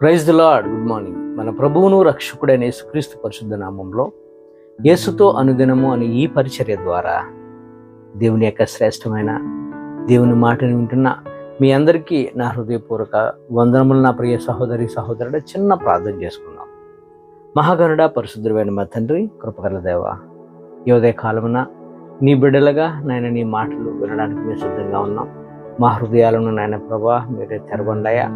Praise the Lord. Good morning. మన ప్రభువును రక్షకుడైన యేసుక్రీస్తు పరిశుద్ధ నామంలో యేసుతో అనుదినము అని ఈ పరిచర్య ద్వారా దేవుని యొక్క శ్రేష్టమైన దేవుని మాటను వింటున్న మీ అందరికీ నా హృదయపూర్వక వందనములు. నా ప్రియ సహోదరి సహోదరుడు, చిన్న ప్రార్థన చేసుకుందాం. మహాగణుడ పరిశుద్ధుడైన మా తండ్రి, కృపగల దేవ, ఈ ఉదయ కాలమున నీ బిడ్డలుగా నాయన నీ మాటలు వినడానికి మేము సిద్ధంగా ఉన్నాం. మా హృదయాలను నాయన ప్రభా మీరే తెరవండియా.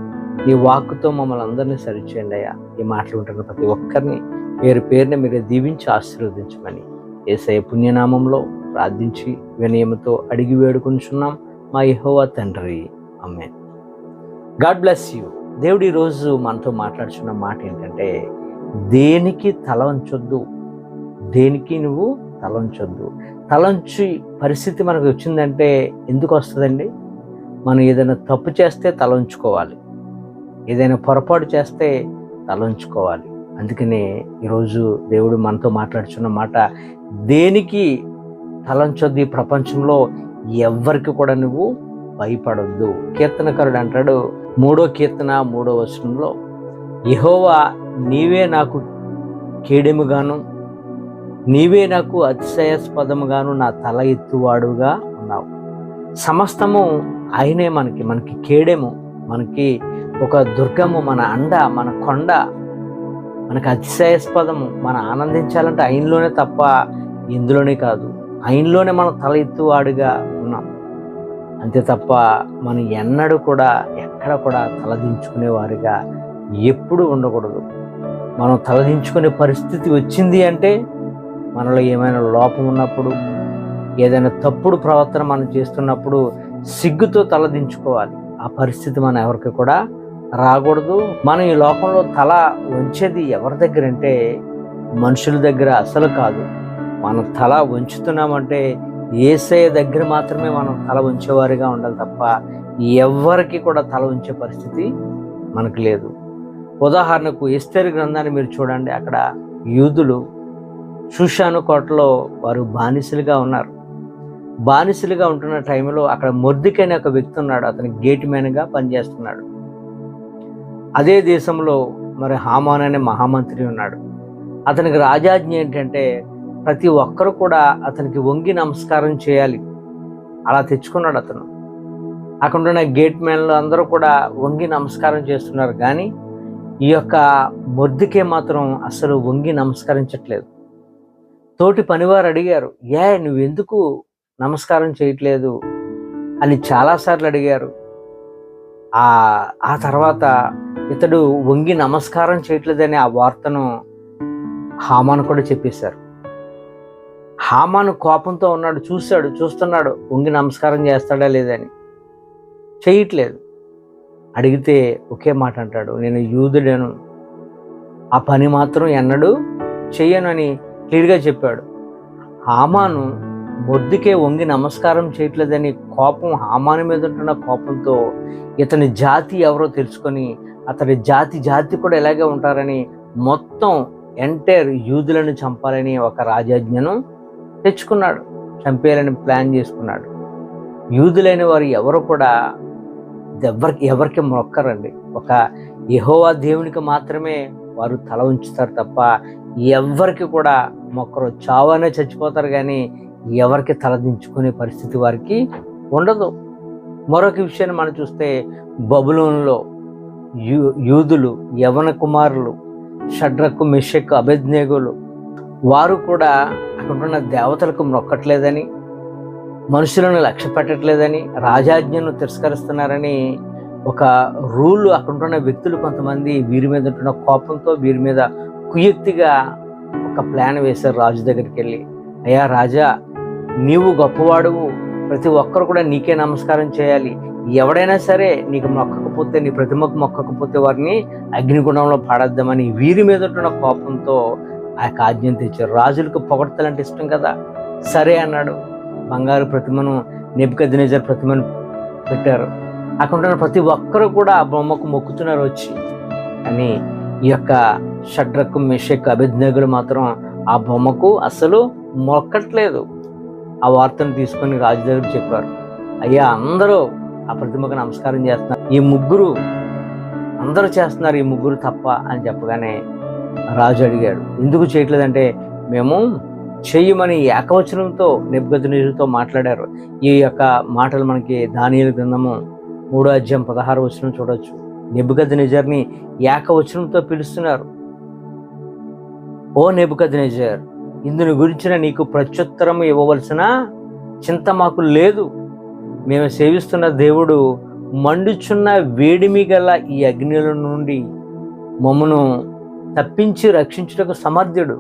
నీ వాక్కుతో మమ్మల్ని అందరినీ సరిచేయండి అయ్యా. ఈ మాటలు ఉంటున్న ప్రతి ఒక్కరిని పేరు పేరున మీరే దీవించి ఆశీర్వదించమని యేసయ్య పుణ్యనామంలో ప్రార్థించి వినయముతో అడిగి వేడుకొనిచున్నాం మా యెహోవా తండ్రి, ఆమేన్. God bless you. దేవుడు ఈరోజు మనతో మాట్లాడుతున్న మాట ఏంటంటే, దేనికి తల వంచొద్దు. దేనికి నువ్వు తల వంచొద్దు. తలంచి పరిస్థితి మనకు వచ్చిందంటే ఎందుకు వస్తుందండి? మనం ఏదైనా తప్పు చేస్తే తల ఉంచుకోవాలి, ఏదైనా పొరపాటు చేస్తే తల ఉంచుకోవాలి. అందుకనే ఈరోజు దేవుడు మనతో మాట్లాడుతున్న మాట, దేనికి తలంచొద్దు. ఈ ప్రపంచంలో ఎవ్వరికి కూడా నువ్వు భయపడొద్దు. కీర్తనకారుడు అంటాడు, 3వ కీర్తన 3వ వచనంలో, యెహోవా నీవే నాకు కేడెముగాను, నీవే నాకు అతిశయాస్పదముగాను, నా తల ఎత్తువాడుగా ఉన్నావు. సమస్తము ఆయనే మనకి కేడెము, మనకి ఒక దుర్గము, మన అండ, మన కొండ, మనకు అతిశయాస్పదము. మనం ఆనందించాలంటే ఆయనలోనే తప్ప ఇందులోనే కాదు. ఆయనలోనే మనం తల ఎత్తువాడుగా ఉన్నాం. అంతే తప్ప మనం ఎన్నడూ కూడా ఎక్కడ కూడా తలదించుకునేవారిగా ఎప్పుడు ఉండకూడదు. మనం తలదించుకునే పరిస్థితి వచ్చింది అంటే మనలో ఏమైనా లోపం ఉన్నప్పుడు, ఏదైనా తప్పుడు ప్రవర్తన మనం చేస్తున్నప్పుడు సిగ్గుతో తలదించుకోవాలి. ఆ పరిస్థితి మనం ఎవరికి కూడా రాకూడదు. మనం ఈ లోకంలో తల వంచేది ఎవరి దగ్గర అంటే మనుషుల దగ్గర అసలు కాదు. మనం తల వంచుతున్నామంటే యేసయ్య దగ్గర మాత్రమే మనం తల వంచేవారిగా ఉండాలి తప్ప ఎవరికి కూడా తల వంచే పరిస్థితి మనకు లేదు. ఉదాహరణకు ఎస్తేరు గ్రంథాన్ని మీరు చూడండి. అక్కడ యూదులు షూషాను కోటలో వారు బానిసలుగా ఉన్నారు. బానిసలుగా ఉంటున్న టైంలో అక్కడ మొర్దెకై అనే ఒక వ్యక్తి ఉన్నాడు. అతను గేట్ మ్యాన్గా పనిచేస్తున్నాడు. అదే దేశంలో మరి హామాన్ అనే మహామంత్రి ఉన్నాడు. అతనికి రాజాజ్ఞ ఏంటంటే ప్రతి ఒక్కరు కూడా అతనికి వంగి నమస్కారం చేయాలి. అలా తెచ్చుకున్నాడు అతను. అక్కడ ఉన్న గేట్ మ్యాన్లు అందరూ కూడా వంగి నమస్కారం చేస్తున్నారు, కానీ ఈ యొక్క మొర్దెకై మాత్రం అసలు వంగి నమస్కరించట్లేదు. తోటి పనివారు అడిగారు, నువ్వెందుకు నమస్కారం చేయట్లేదు అని చాలాసార్లు అడిగారు. ఆ తర్వాత ఇతడు వంగి నమస్కారం చేయట్లేదని ఆ వార్తను హామాను కూడా చెప్పేశారు. హామాను కోపంతో ఉన్నాడు, చూస్తున్నాడు వంగి నమస్కారం చేస్తాడా లేదని. చేయట్లేదు. అడిగితే ఒకే మాట అంటాడు, నేను యూదుడను, ఆ పని మాత్రం ఎన్నడూ చెయ్యను అని క్లియర్గా చెప్పాడు. హామాను మొర్దెకై వంగి నమస్కారం చేయట్లేదని కోపం, హామాను మీద ఉంటున్న కోపంతో ఇతని జాతి ఎవరో తెలుసుకొని అతని జాతి కూడా ఇలాగే ఉంటారని మొత్తం ఎంటైర్ యూదులను చంపాలని ఒక రాజాజ్ఞను తెచ్చుకున్నాడు. చంపేయాలని ప్లాన్ చేసుకున్నాడు. యూదులైన వారు ఎవరు కూడా ఎవరికి మొక్కరండి. ఒక యెహోవా దేవునికి మాత్రమే వారు తల ఉంచుతారు తప్ప ఎవరికి కూడా మొక్కరు. చావనే చచ్చిపోతారు, కానీ ఎవరికి తలదించుకునే పరిస్థితి వారికి ఉండదు. మరొక విషయాన్ని మనం చూస్తే, బబులోనులో యూదులు యవన కుమారులు షడ్రకు, మెషకు, అబేద్నెగోలు వారు కూడా అక్కడున్న దేవతలకు మొక్కట్లేదని, మనుషులను లక్ష్య పెట్టట్లేదని, రాజాజ్ఞను తిరస్కరిస్తున్నారని ఒక రూల్ అక్కడున్న వ్యక్తులు కొంతమంది వీరి మీద ఉంటున్న కోపంతో వీరి మీద కుయుక్తిగా ఒక ప్లాన్ వేశారు. రాజు దగ్గరికి వెళ్ళి, అయ్యా రాజా, నీవు గొప్పవాడువు, ప్రతి ఒక్కరు కూడా నీకే నమస్కారం చేయాలి, ఎవడైనా సరే నీకు మొక్కకపోతే, నీ ప్రతిమకు మొక్కకపోతే వారిని అగ్నిగుండంలో పాడేద్దామని వీరి మీద ఉంటున్న కోపంతో ఆ యొక్క ఆజ్ఞను తెచ్చారు. రాజులకు పొగడ్తలంటే ఇష్టం కదా, సరే అన్నాడు. బంగారు ప్రతిమను, నెబుకద్నెజర్ ప్రతిమను పెట్టారు. అక్కడ ప్రతి ఒక్కరు కూడా ఆ బొమ్మకు మొక్కుతున్నారు వచ్చి. కానీ ఈ యొక్క షడ్రకు, మెషకు, అబేద్నెగోలు మాత్రం ఆ బొమ్మకు అసలు మొక్కట్లేదు. ఆ వార్తను తీసుకొని రాజు దగ్గర చెప్పారు, అయ్యా అందరూ ఆ ప్రతిమకు నమస్కారం చేస్తున్నారు, ఈ ముగ్గురు అందరూ చేస్తున్నారు, ఈ ముగ్గురు తప్ప అని చెప్పగానే రాజు అడిగాడు, ఎందుకు చేయట్లేదంటే మేము చెయ్యమని ఏకవచనంతో నెబుకద్నెజరుతో మాట్లాడారు. ఈ యొక్క మాటలు మనకి దానియేలు గ్రంథము 3:16 చూడొచ్చు. నెబుకద్నెజర్ని ఏకవచనంతో పిలుస్తున్నారు. ఓ నెబుకద్నెజర్, ఇందుని గురించిన నీకు ప్రత్యుత్తరం ఇవ్వవలసిన చింత మాకు లేదు. మేము సేవిస్తున్న దేవుడు మండుచున్న వేడిమి గల ఈ అగ్నిల నుండి మమ్మను తప్పించి రక్షించుటకు సమర్థుడు.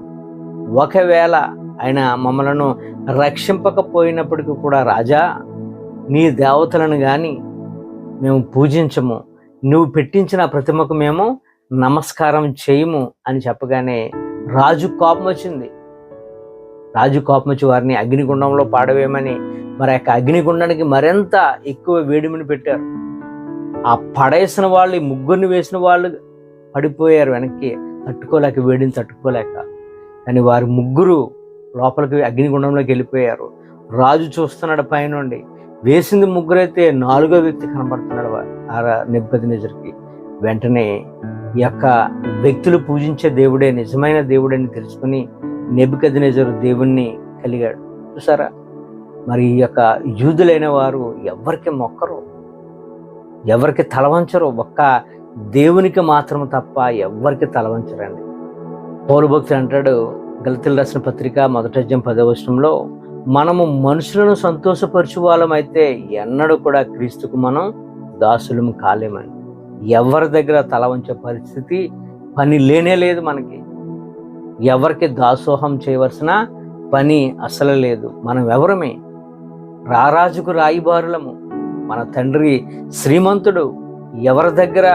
ఒకవేళ ఆయన మమ్మలను రక్షింపకపోయినప్పటికీ కూడా రాజా, నీ దేవతలను కానీ మేము పూజించము, నువ్వు పెట్టించిన ప్రతిమకు మేము నమస్కారం చేయము అని చెప్పగానే రాజు కోపం వచ్చింది. రాజు కోపం వచ్చి వారిని అగ్నిగుండంలో పాడవేయమని మరి ఆ అగ్నిగుండానికి మరింత ఎక్కువ వేడిమిని పెట్టారు. ఆ పడేసిన వాళ్ళు, ఈ ముగ్గురిని వేసిన వాళ్ళు పడిపోయారు వెనక్కి, తట్టుకోలేక, వేడిని తట్టుకోలేక. కానీ వారి ముగ్గురు లోపలికి అగ్నిగుండంలోకి వెళ్ళిపోయారు. రాజు చూస్తున్నాడు పైనుండి. వేసింది ముగ్గురైతే 4వ వ్యక్తి కనబడుతున్నాడు నెబుకద్నెజరుకి. వెంటనే ఈ యొక్క వ్యక్తులు పూజించే దేవుడే నిజమైన దేవుడని తెలుసుకుని నెబుకద్నెజరు దేవుణ్ణి కలిగాడు. చూసారా, మరి ఈ యొక్క యూదులైన వారు ఎవరికి మొక్కరు, ఎవరికి తలవంచరు, ఒక్క దేవునికి మాత్రం తప్ప ఎవరికి తలవంచరండి. పౌలు భక్తుడు అంటాడు, గలతీయులకు రాసిన పత్రిక 1:10 మనము మనుషులను సంతోషపరచు వాళ్ళమైతే ఎన్నడూ కూడా క్రీస్తుకు మనం దాసులము కాలేమని. ఎవరి దగ్గర తల వంచే పరిస్థితి, పని లేనే లేదు మనకి. ఎవరికి దాసోహం చేయవలసిన పని అసలు లేదు. మనం ఎవరమే? రారాజుకు రాయిబారులము. మన తండ్రి శ్రీమంతుడు. ఎవరి దగ్గర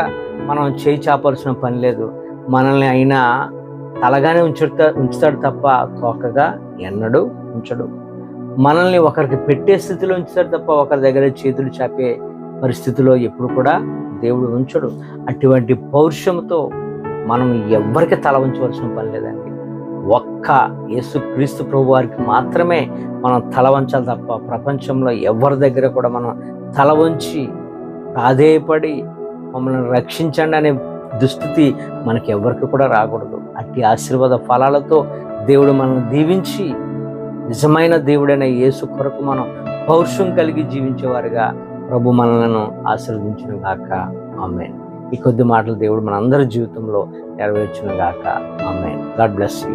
మనం చేయి చాపాల్సిన పని లేదు. మనల్ని అయినా తలగానే ఉంచుతాడు తప్ప తోకగా ఎన్నడూ ఉంచడు. మనల్ని ఒకరికి పెట్టే స్థితిలో ఉంచుతాడు తప్ప ఒకరి దగ్గర చేతులు చాపే పరిస్థితిలో ఎప్పుడు కూడా దేవుడు ఉంచడు. అటువంటి పౌరుషంతో మనం ఎవరికి తల ఉంచవలసిన పని లేదండి. ఒక్క యేసుక్రీస్తు ప్రభు వారికి మాత్రమే మనం తల వంచాలి తప్ప ప్రపంచంలో ఎవరి దగ్గర కూడా మనం తల వంచి ప్రాధేయపడి మమ్మల్ని రక్షించండి అనే దుస్థితి మనకి ఎవరికి కూడా రాకూడదు. అట్టి ఆశీర్వాద ఫలాలతో దేవుడు మనల్ని దీవించి నిజమైన దేవుడైన యేసు కొరకు మనం పౌరుషం కలిగి జీవించేవారుగా ప్రభు మనలను ఆశీర్వదించును గాక. ఆమేన్. ఈ కొద్ది మాటలు దేవుడు మనందరి జీవితంలో నెరవేర్చును గాక. ఆమేన్. God bless you.